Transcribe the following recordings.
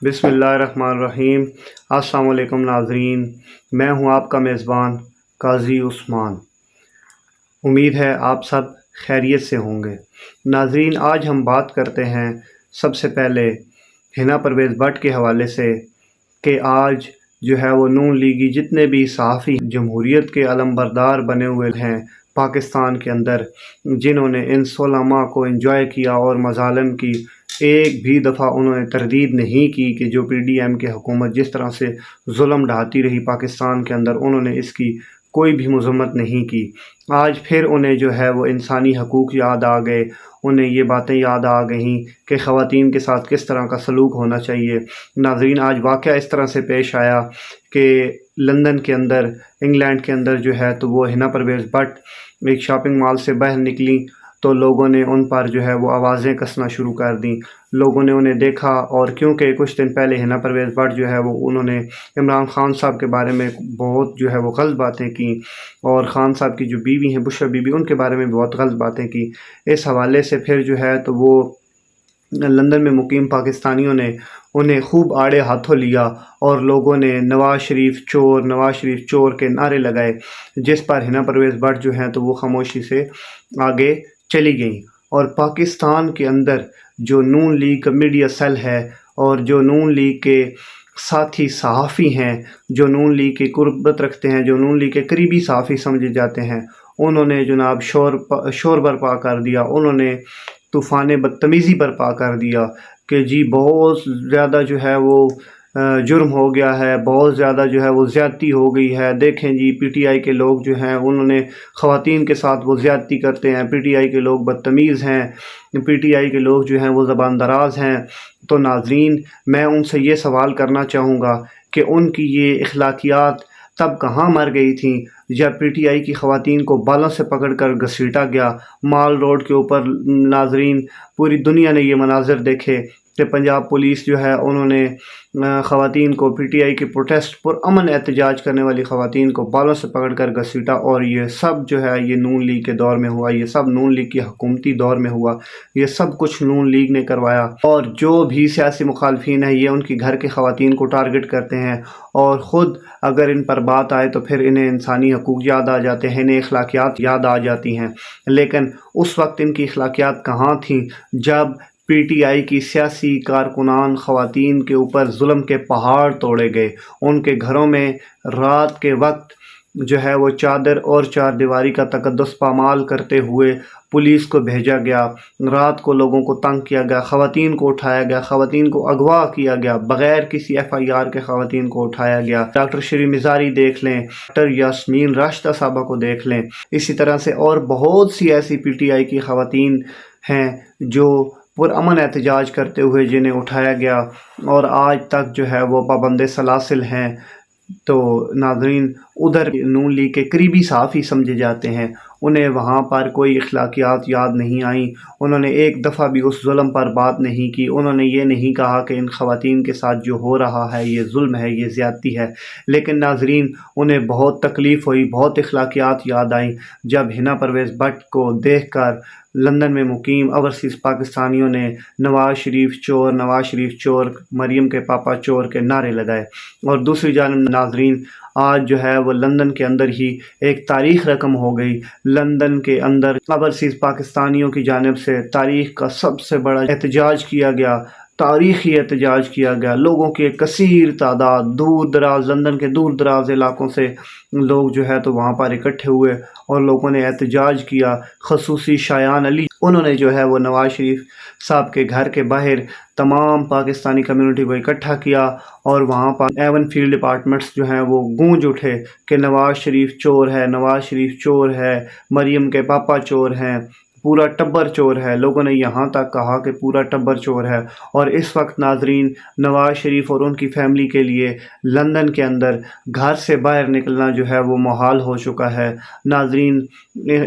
بسم اللہ الرحمن الرحیم۔ السلام علیکم ناظرین، میں ہوں آپ کا میزبان قاضی عثمان۔ امید ہے آپ سب خیریت سے ہوں گے۔ ناظرین، آج ہم بات کرتے ہیں سب سے پہلے حنا پرویز بٹ کے حوالے سے کہ آج جو ہے وہ نون لیگی جتنے بھی صحافی جمہوریت کے علم بردار بنے ہوئے ہیں پاکستان کے اندر، جنہوں نے ان 16 ماہ کو انجوائے کیا اور مظالم کی ایک بھی دفعہ انہوں نے تردید نہیں کی کہ جو پی ڈی ایم کی حکومت جس طرح سے ظلم ڈھاتی رہی پاکستان کے اندر، انہوں نے اس کی کوئی بھی مذمت نہیں کی۔ آج پھر انہیں جو ہے وہ انسانی حقوق یاد آ گئے، انہیں یہ باتیں یاد آ گئیں کہ خواتین کے ساتھ کس طرح کا سلوک ہونا چاہیے۔ ناظرین، آج واقعہ اس طرح سے پیش آیا کہ لندن کے اندر، انگلینڈ کے اندر جو ہے تو وہ حنا پرویز بٹ ایک شاپنگ مال سے باہر نکلی تو لوگوں نے ان پر جو ہے وہ آوازیں کسنا شروع کر دیں۔ لوگوں نے انہیں دیکھا، اور کیونکہ کچھ دن پہلے حنا پرویز بٹ جو ہے وہ انہوں نے عمران خان صاحب کے بارے میں بہت جو ہے وہ غلط باتیں کی، اور خان صاحب کی جو بیوی ہیں بشرا بی بی، ان کے بارے میں بہت غلط باتیں کی۔ اس حوالے سے پھر جو ہے تو وہ لندن میں مقیم پاکستانیوں نے انہیں خوب آڑے ہاتھوں لیا، اور لوگوں نے نواز شریف چور، نواز شریف چور کے نعرے لگائے، جس پر حنا پرویز بٹ جو ہیں تو وہ خاموشی سے آگے چلی گئیں۔ اور پاکستان کے اندر جو نون لیگ کا میڈیا سیل ہے، اور جو نون لیگ کے ساتھی صحافی ہیں، جو نون لیگ کی قربت رکھتے ہیں، جو نون لیگ کے قریبی صحافی سمجھے جاتے ہیں، انہوں نے جناب شور برپا کر دیا، انہوں نے طوفان بدتمیزی برپا کر دیا کہ جی بہت زیادہ جو ہے وہ جرم ہو گیا ہے، بہت زیادہ جو ہے وہ زیادتی ہو گئی ہے۔ دیکھیں جی، پی ٹی آئی کے لوگ جو ہیں انہوں نے خواتین کے ساتھ وہ زیادتی کرتے ہیں، پی ٹی آئی کے لوگ بدتمیز ہیں، پی ٹی آئی کے لوگ جو ہیں وہ زبان دراز ہیں۔ تو ناظرین، میں ان سے یہ سوال کرنا چاہوں گا کہ ان کی یہ اخلاقیات تب کہاں مر گئی تھیں جب پی ٹی آئی کی خواتین کو بالوں سے پکڑ کر گھسیٹا گیا مال روڈ کے اوپر۔ ناظرین، پوری دنیا نے یہ مناظر دیکھے کہ پنجاب پولیس جو ہے انہوں نے خواتین کو، پی ٹی آئی کے پروٹیسٹ پر امن احتجاج کرنے والی خواتین کو بالوں سے پکڑ کر گھسیٹا، اور یہ سب جو ہے یہ نون لیگ کے دور میں ہوا، یہ سب نون لیگ کی حکومتی دور میں ہوا، یہ سب کچھ نون لیگ نے کروایا۔ اور جو بھی سیاسی مخالفین ہیں یہ ان کی گھر کی خواتین کو ٹارگٹ کرتے ہیں، اور خود اگر ان پر بات آئے تو پھر انہیں انسانی حقوق یاد آ جاتے ہیں، انہیں اخلاقیات یاد آ جاتی ہیں۔ لیکن اس وقت ان کی اخلاقیات کہاں تھیں جب پی ٹی آئی کی سیاسی کارکنان خواتین کے اوپر ظلم کے پہاڑ توڑے گئے، ان کے گھروں میں رات کے وقت جو ہے وہ چادر اور چار دیواری کا تقدس پامال کرتے ہوئے پولیس کو بھیجا گیا، رات کو لوگوں کو تنگ کیا گیا، خواتین کو اٹھایا گیا، خواتین کو اغوا کیا گیا، بغیر کسی ایف آئی آر کے خواتین کو اٹھایا گیا۔ ڈاکٹر شری مزاری دیکھ لیں، ڈاکٹر یاسمین راشدہ صاحبہ کو دیکھ لیں، اسی طرح سے اور بہت سی ایسی پی ٹی آئی کی خواتین ہیں جو پرامن احتجاج کرتے ہوئے جنہیں اٹھایا گیا، اور آج تک جو ہے وہ پابند سلاسل ہیں۔ تو ناظرین، ادھر نون لیگ کے قریبی صحافی سمجھے جاتے ہیں، انہیں وہاں پر کوئی اخلاقیات یاد نہیں آئیں، انہوں نے ایک دفعہ بھی اس ظلم پر بات نہیں کی، انہوں نے یہ نہیں کہا کہ ان خواتین کے ساتھ جو ہو رہا ہے یہ ظلم ہے، یہ زیادتی ہے۔ لیکن ناظرین، انہیں بہت تکلیف ہوئی، بہت اخلاقیات یاد آئیں جب حنا پرویز بٹ کو دیکھ کر لندن میں مقیم اوورسیز پاکستانیوں نے نواز شریف چور، نواز شریف چور، مریم کے پاپا چور کے نعرے لگائے۔ اور دوسری جانب ناظرین، آج جو ہے وہ لندن کے اندر ہی ایک تاریخ رقم ہو گئی۔ لندن کے اندر اوورسیز پاکستانیوں کی جانب سے تاریخ کا سب سے بڑا احتجاج کیا گیا، تاریخی احتجاج کیا گیا۔ لوگوں کی ایک کثیر تعداد، دور دراز، لندن کے دور دراز علاقوں سے لوگ جو ہے تو وہاں پر اکٹھے ہوئے، اور لوگوں نے احتجاج کیا۔ خصوصی شایان علی، انہوں نے جو ہے وہ نواز شریف صاحب کے گھر کے باہر تمام پاکستانی کمیونٹی کو اکٹھا کیا، اور وہاں پر ایون فیلڈ اپارٹمنٹس جو ہیں وہ گونج اٹھے کہ نواز شریف چور ہے، نواز شریف چور ہے، مریم کے پاپا چور ہیں، پورا ٹبر چور ہے۔ لوگوں نے یہاں تک کہا کہ پورا ٹبر چور ہے۔ اور اس وقت ناظرین، نواز شریف اور ان کی فیملی کے لیے لندن کے اندر گھر سے باہر نکلنا جو ہے وہ محال ہو چکا ہے۔ ناظرین،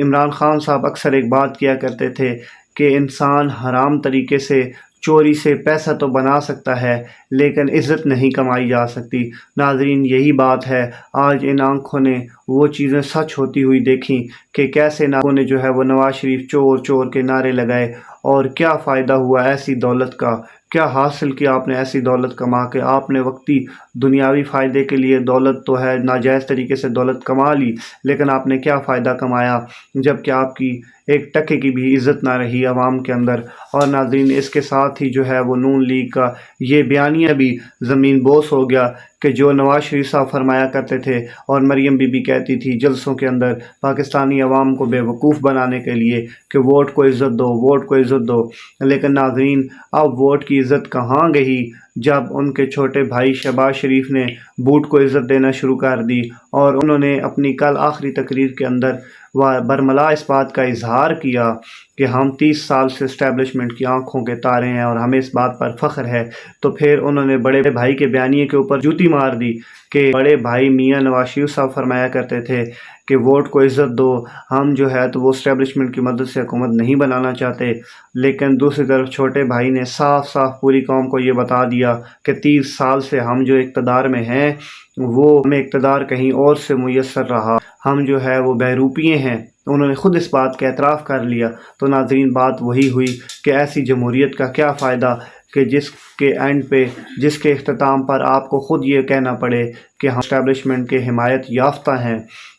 عمران خان صاحب اکثر ایک بات کیا کرتے تھے کہ انسان حرام طریقے سے، چوری سے پیسہ تو بنا سکتا ہے لیکن عزت نہیں کمائی جا سکتی۔ ناظرین، یہی بات ہے، آج ان آنکھوں نے وہ چیزیں سچ ہوتی ہوئی دیکھیں کہ کیسے لوگوں نے جو ہے وہ نواز شریف چور چور کے نعرے لگائے، اور کیا فائدہ ہوا ایسی دولت کا کیا حاصل کیا آپ نے ایسی دولت کما کے؟ آپ نے وقتی دنیاوی فائدے کے لیے دولت تو ہے ناجائز طریقے سے دولت کما لی، لیکن آپ نے کیا فائدہ کمایا جب کہ آپ کی ایک ٹکے کی بھی عزت نہ رہی عوام کے اندر۔ اور ناظرین اس کے ساتھ ہی جو ہے وہ نون لیگ کا یہ بیانیہ بھی زمین بوس ہو گیا کہ جو نواز شریف صاحب فرمایا کرتے تھے اور مریم بی بی کہتی تھی جلسوں کے اندر پاکستانی عوام کو بے وقوف بنانے کے لیے کہ ووٹ کو عزت دو، ووٹ کو عزت دو، لیکن ناظرین اب ووٹ کی عزت کہاں گئی جب ان کے چھوٹے بھائی شہباز شریف نے بوٹ کو عزت دینا شروع کر دی، اور انہوں نے اپنی کل آخری تقریر کے اندر برملا اس بات کا اظہار کیا کہ ہم 30 سال سے اسٹیبلشمنٹ کی آنکھوں کے تارے ہیں اور ہمیں اس بات پر فخر ہے۔ تو پھر انہوں نے بڑے بھائی کے بیانیے کے اوپر جوتی مار دی کہ بڑے بھائی میاں نواز شریف صاحب فرمایا کرتے تھے کہ ووٹ کو عزت دو، ہم جو ہے تو وہ اسٹیبلشمنٹ کی مدد سے حکومت نہیں بنانا چاہتے، لیکن دوسری طرف چھوٹے بھائی نے صاف صاف پوری قوم کو یہ بتا دیا کہ 30 سال سے ہم جو اقتدار میں ہیں وہ ہمیں اقتدار کہیں اور سے میسر رہا، ہم جو ہے وہ بہروپیے ہیں۔ انہوں نے خود اس بات کا اعتراف کر لیا۔ تو ناظرین بات وہی ہوئی کہ ایسی جمہوریت کا کیا فائدہ کہ جس کے اینڈ پہ، جس کے اختتام پر آپ کو خود یہ کہنا پڑے کہ ہم اسٹیبلشمنٹ کے حمایت یافتہ ہیں۔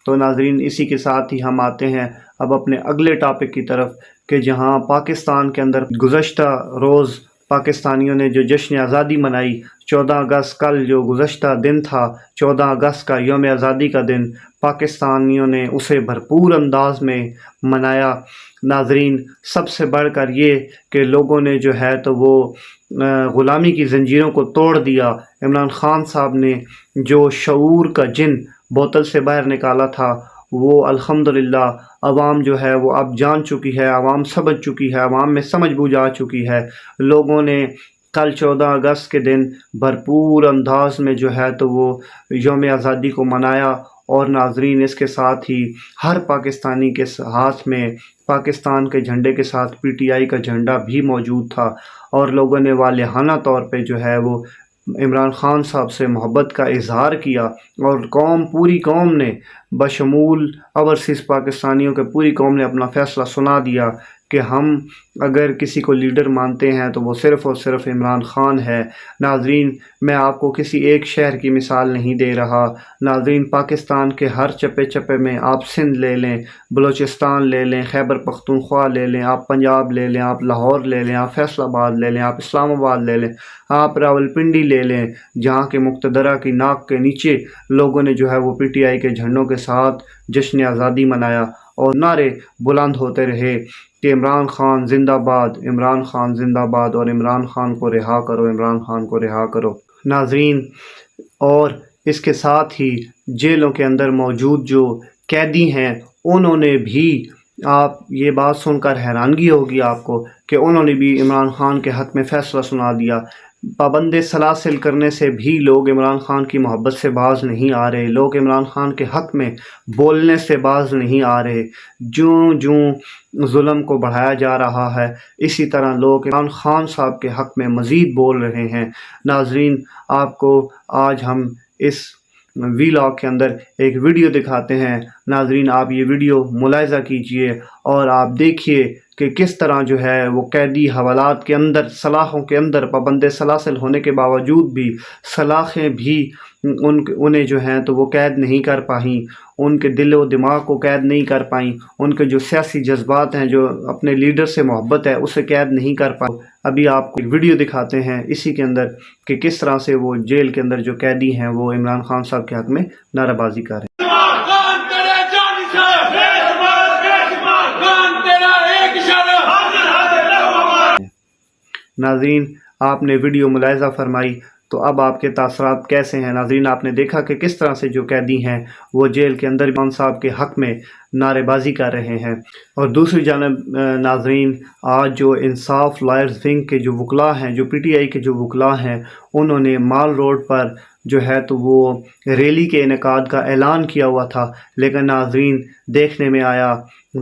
تو ناظرین اسی کے ساتھ ہی ہم آتے ہیں اب اپنے اگلے ٹاپک کی طرف کہ جہاں پاکستان کے اندر گزشتہ روز پاکستانیوں نے جو جشن آزادی منائی، 14 اگست کل جو گزشتہ دن تھا، 14 اگست کا یوم آزادی کا دن، پاکستانیوں نے اسے بھرپور انداز میں منایا۔ ناظرین سب سے بڑھ کر یہ کہ لوگوں نے جو ہے تو وہ غلامی کی زنجیروں کو توڑ دیا۔ عمران خان صاحب نے جو شعور کا جن بوتل سے باہر نکالا تھا وہ الحمدللہ عوام جو ہے وہ اب جان چکی ہے، عوام سمجھ چکی ہے، عوام میں سمجھ بوجھ آ چکی ہے۔ لوگوں نے کل 14 اگست کے دن بھرپور انداز میں جو ہے تو وہ یوم آزادی کو منایا، اور ناظرین اس کے ساتھ ہی ہر پاکستانی کے ہاتھ میں پاکستان کے جھنڈے کے ساتھ پی ٹی آئی کا جھنڈا بھی موجود تھا، اور لوگوں نے والہانہ طور پہ جو ہے وہ عمران خان صاحب سے محبت کا اظہار کیا، اور پوری قوم نے بشمول اوورسیز پاکستانیوں کے پوری قوم نے اپنا فیصلہ سنا دیا کہ ہم اگر کسی کو لیڈر مانتے ہیں تو وہ صرف اور صرف عمران خان ہے۔ ناظرین میں آپ کو کسی ایک شہر کی مثال نہیں دے رہا، ناظرین پاکستان کے ہر چپے چپے میں آپ سندھ لے لیں، بلوچستان لے لیں، خیبر پختونخوا لے لیں، آپ پنجاب لے لیں، آپ لاہور لے لیں، آپ فیصل آباد لے لیں، آپ اسلام آباد لے لیں، آپ راولپنڈی لے لیں، جہاں کے مقتدرہ کی ناک کے نیچے لوگوں نے جو ہے وہ پی ٹی آئی کے جھنڈوں کے ساتھ جشن آزادی منایا، اور نعرے بلند ہوتے رہے کہ عمران خان زندہ باد، عمران خان زندہ باد، اور عمران خان کو رہا کرو، عمران خان کو رہا کرو۔ ناظرین اور اس کے ساتھ ہی جیلوں کے اندر موجود جو قیدی ہیں انہوں نے بھی، آپ یہ بات سن کر حیرانگی ہوگی آپ کو کہ انہوں نے بھی عمران خان کے حق میں فیصلہ سنا دیا۔ پابند سلاسل کرنے سے بھی لوگ عمران خان کی محبت سے باز نہیں آ رہے، لوگ عمران خان کے حق میں بولنے سے باز نہیں آ رہے۔ جوں ظلم کو بڑھایا جا رہا ہے اسی طرح لوگ عمران خان صاحب کے حق میں مزید بول رہے ہیں۔ ناظرین آپ کو آج ہم اس ویلاگ کے اندر ایک ویڈیو دکھاتے ہیں، ناظرین آپ یہ ویڈیو ملاحظہ کیجئے اور آپ دیکھیے کہ کس طرح جو ہے وہ قیدی حوالات کے اندر، سلاخوں کے اندر پابند سلاسل ہونے کے باوجود بھی سلاخیں بھی انہیں جو ہیں تو وہ قید نہیں کر پائیں، ان کے دل و دماغ کو قید نہیں کر پائیں، ان کے جو سیاسی جذبات ہیں، جو اپنے لیڈر سے محبت ہے اسے قید نہیں کر پائیں۔ ابھی آپ کو ایک ویڈیو دکھاتے ہیں اسی کے اندر کہ کس طرح سے وہ جیل کے اندر جو قیدی ہیں وہ عمران خان صاحب کے حق میں نعرہ بازی کر رہے ہیں۔ ناظرین آپ نے ویڈیو ملاحظہ فرمائی تو اب آپ کے تاثرات کیسے ہیں؟ ناظرین آپ نے دیکھا کہ کس طرح سے جو قیدی ہیں وہ جیل کے اندر عمران صاحب کے حق میں نعرے بازی کر رہے ہیں، اور دوسری جانب ناظرین آج جو انصاف لائرز ونگ کے جو وکلاء ہیں، جو پی ٹی آئی کے جو وکلاء ہیں، انہوں نے مال روڈ پر جو ہے تو وہ ریلی کے انعقاد کا اعلان کیا ہوا تھا، لیکن ناظرین دیکھنے میں آیا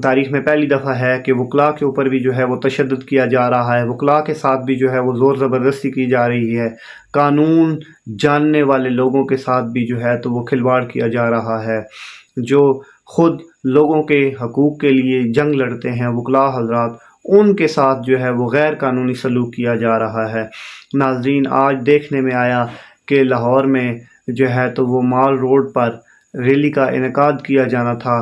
تاریخ میں پہلی دفعہ ہے کہ وکلاء کے اوپر بھی جو ہے وہ تشدد کیا جا رہا ہے، وکلاء کے ساتھ بھی جو ہے وہ زور زبردستی کی جا رہی ہے، قانون جاننے والے لوگوں کے ساتھ بھی جو ہے تو وہ کھلواڑ کیا جا رہا ہے، جو خود لوگوں کے حقوق کے لیے جنگ لڑتے ہیں وکلاء حضرات، ان کے ساتھ جو ہے وہ غیر قانونی سلوک کیا جا رہا ہے۔ ناظرین، آج دیکھنے میں آیا کہ لاہور میں جو ہے تو وہ مال روڈ پر ریلی کا انعقاد کیا جانا تھا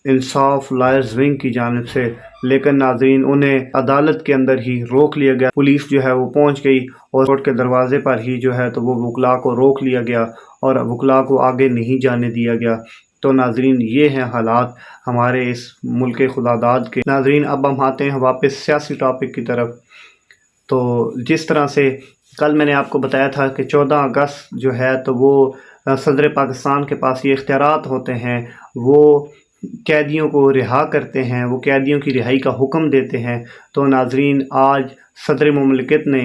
انصاف لائرز ونگ کی جانب سے، لیکن ناظرین انہیں عدالت کے اندر ہی روک لیا گیا۔ پولیس جو ہے وہ پہنچ گئی اور کورٹ کے دروازے پر ہی جو ہے تو وہ وکلاء کو روک لیا گیا اور وکلاء کو آگے نہیں جانے دیا گیا۔ تو ناظرین، یہ ہیں حالات ہمارے اس ملک خدا داد کے۔ ناظرین، اب ہم آتے ہیں واپس سیاسی ٹاپک کی طرف۔ تو جس طرح سے کل میں نے آپ کو بتایا تھا کہ 14 اگست جو ہے تو وہ صدر پاکستان کے پاس یہ اختیارات ہوتے ہیں، وہ قیدیوں کو رہا کرتے ہیں، وہ قیدیوں کی رہائی کا حکم دیتے ہیں۔ تو ناظرین، آج صدر مملکت نے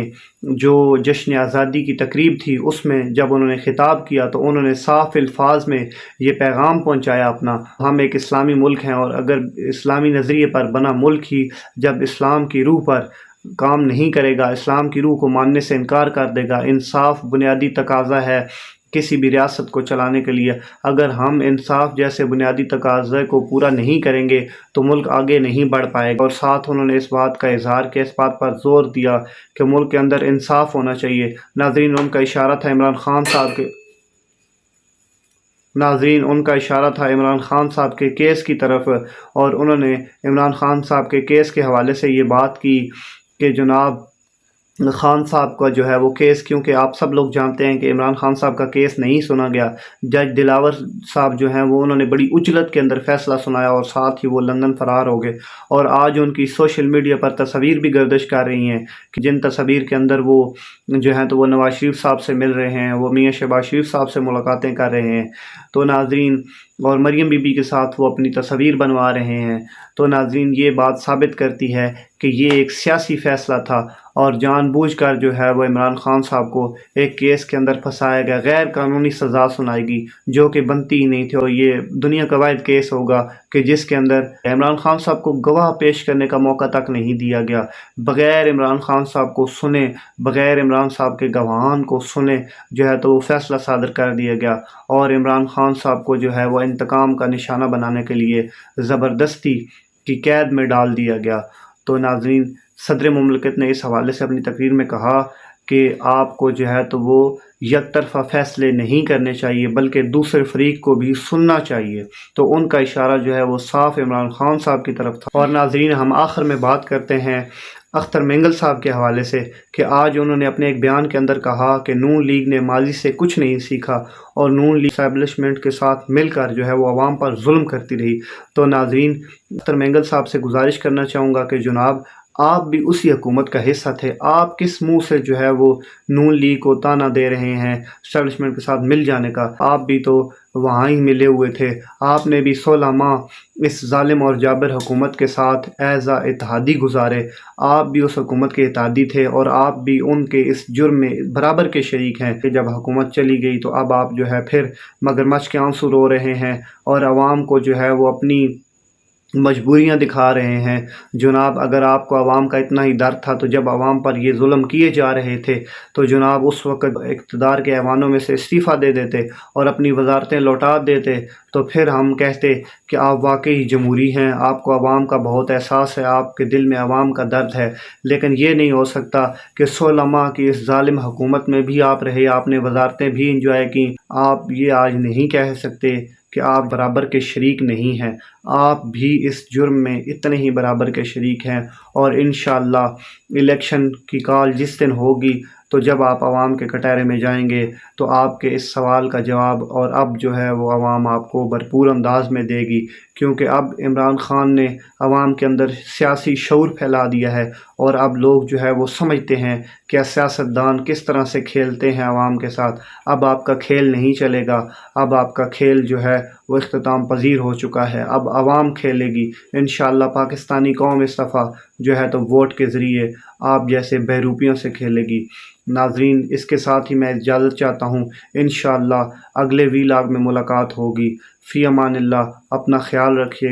جو جشن آزادی کی تقریب تھی اس میں جب انہوں نے خطاب کیا تو انہوں نے صاف الفاظ میں یہ پیغام پہنچایا اپنا، ہم ایک اسلامی ملک ہیں اور اگر اسلامی نظریے پر بنا ملک ہی جب اسلام کی روح پر کام نہیں کرے گا، اسلام کی روح کو ماننے سے انکار کر دے گا، انصاف بنیادی تقاضا ہے کسی بھی ریاست کو چلانے کے لیے، اگر ہم انصاف جیسے بنیادی تقاضے کو پورا نہیں کریں گے تو ملک آگے نہیں بڑھ پائے گا۔ اور ساتھ انہوں نے اس بات کا اظہار کیا، اس بات پر زور دیا کہ ملک کے اندر انصاف ہونا چاہیے۔ ناظرین، ان کا اشارہ تھا عمران خان صاحب کے کیس کی طرف، اور انہوں نے عمران خان صاحب کے کیس کے حوالے سے یہ بات کی کہ جناب خان صاحب کا جو ہے وہ کیس، کیونکہ آپ سب لوگ جانتے ہیں کہ عمران خان صاحب کا کیس نہیں سنا گیا، جج دلاور صاحب جو ہیں وہ انہوں نے بڑی اجلت کے اندر فیصلہ سنایا اور ساتھ ہی وہ لندن فرار ہو گئے۔ اور آج ان کی سوشل میڈیا پر تصاویر بھی گردش کر رہی ہیں کہ جن تصاویر کے اندر وہ جو ہیں تو وہ نواز شریف صاحب سے مل رہے ہیں، وہ میاں شہباز شریف صاحب سے ملاقاتیں کر رہے ہیں، تو ناظرین اور مریم بی بی کے ساتھ وہ اپنی تصاویر بنوا رہے ہیں۔ تو ناظرین، یہ بات ثابت کرتی ہے کہ یہ ایک سیاسی فیصلہ تھا اور جان بوجھ کر جو ہے وہ عمران خان صاحب کو ایک کیس کے اندر پھنسایا گیا، غیر قانونی سزا سنائی گئی جو کہ بنتی ہی نہیں تھی، اور یہ دنیا کا واحد کیس ہوگا کہ جس کے اندر عمران خان صاحب کو گواہ پیش کرنے کا موقع تک نہیں دیا گیا، بغیر عمران خان صاحب کو سنے، بغیر عمران صاحب کے گواہان کو سنے جو ہے تو وہ فیصلہ صادر کر دیا گیا، اور عمران خان صاحب کو جو ہے وہ انتقام کا نشانہ بنانے کے لیے زبردستی کی قید میں ڈال دیا گیا۔ تو ناظرین، صدر مملکت نے اس حوالے سے اپنی تقریر میں کہا کہ آپ کو جو ہے تو وہ یک طرفہ فیصلے نہیں کرنے چاہیے بلکہ دوسرے فریق کو بھی سننا چاہیے، تو ان کا اشارہ جو ہے وہ صاف عمران خان صاحب کی طرف تھا۔ اور ناظرین، ہم آخر میں بات کرتے ہیں اختر مینگل صاحب کے حوالے سے کہ آج انہوں نے اپنے ایک بیان کے اندر کہا کہ نون لیگ نے ماضی سے کچھ نہیں سیکھا اور نون لیگ اسٹیبلشمنٹ کے ساتھ مل کر جو ہے وہ عوام پر ظلم کرتی رہی۔ تو ناظرین، اختر مینگل صاحب سے گزارش کرنا چاہوں گا کہ جناب آپ بھی اسی حکومت کا حصہ تھے، آپ کس منہ سے جو ہے وہ نون لیگ کو تانا دے رہے ہیں اسٹیبلشمنٹ کے ساتھ مل جانے کا؟ آپ بھی تو وہاں ہی ملے ہوئے تھے، آپ نے بھی 16 ماہ اس ظالم اور جابر حکومت کے ساتھ ایز اتحادی گزارے، آپ بھی اس حکومت کے اتحادی تھے اور آپ بھی ان کے اس جرم میں برابر کے شریک ہیں کہ جب حکومت چلی گئی تو اب آپ جو ہے پھر مگرمچھ کے آنسو رو رہے ہیں اور عوام کو جو ہے وہ اپنی مجبوریاں دکھا رہے ہیں۔ جناب، اگر آپ کو عوام کا اتنا ہی درد تھا تو جب عوام پر یہ ظلم کیے جا رہے تھے تو جناب اس وقت اقتدار کے ایوانوں میں سے استعفیٰ دے دیتے اور اپنی وزارتیں لوٹا دیتے، تو پھر ہم کہتے کہ آپ واقعی جمہوری ہیں، آپ کو عوام کا بہت احساس ہے، آپ کے دل میں عوام کا درد ہے۔ لیکن یہ نہیں ہو سکتا کہ 16 ماہ کی اس ظالم حکومت میں بھی آپ رہے، آپ نے وزارتیں بھی انجوائے کی، آپ یہ آج نہیں کہہ سکتے کہ آپ برابر کے شریک نہیں ہیں، آپ بھی اس جرم میں اتنے ہی برابر کے شریک ہیں۔ اور انشاءاللہ الیکشن کی کال جس دن ہوگی تو جب آپ عوام کے کٹہرے میں جائیں گے تو آپ کے اس سوال کا جواب اور اب جو ہے وہ عوام آپ کو بھرپور انداز میں دے گی، کیونکہ اب عمران خان نے عوام کے اندر سیاسی شعور پھیلا دیا ہے اور اب لوگ جو ہے وہ سمجھتے ہیں کہ سیاستدان کس طرح سے کھیلتے ہیں عوام کے ساتھ۔ اب آپ کا کھیل نہیں چلے گا، اب آپ کا کھیل جو ہے وہ اختتام پذیر ہو چکا ہے، اب عوام کھیلے گی۔ انشاءاللہ پاکستانی قوم اس دفعہ جو ہے تو ووٹ کے ذریعے آپ جیسے بہروپیوں سے کھیلے گی۔ ناظرین، اس کے ساتھ ہی میں اجازت چاہتا ہوں، انشاءاللہ اگلے ویلاگ میں ملاقات ہوگی۔ فی امان اللہ، اپنا خیال رکھیے۔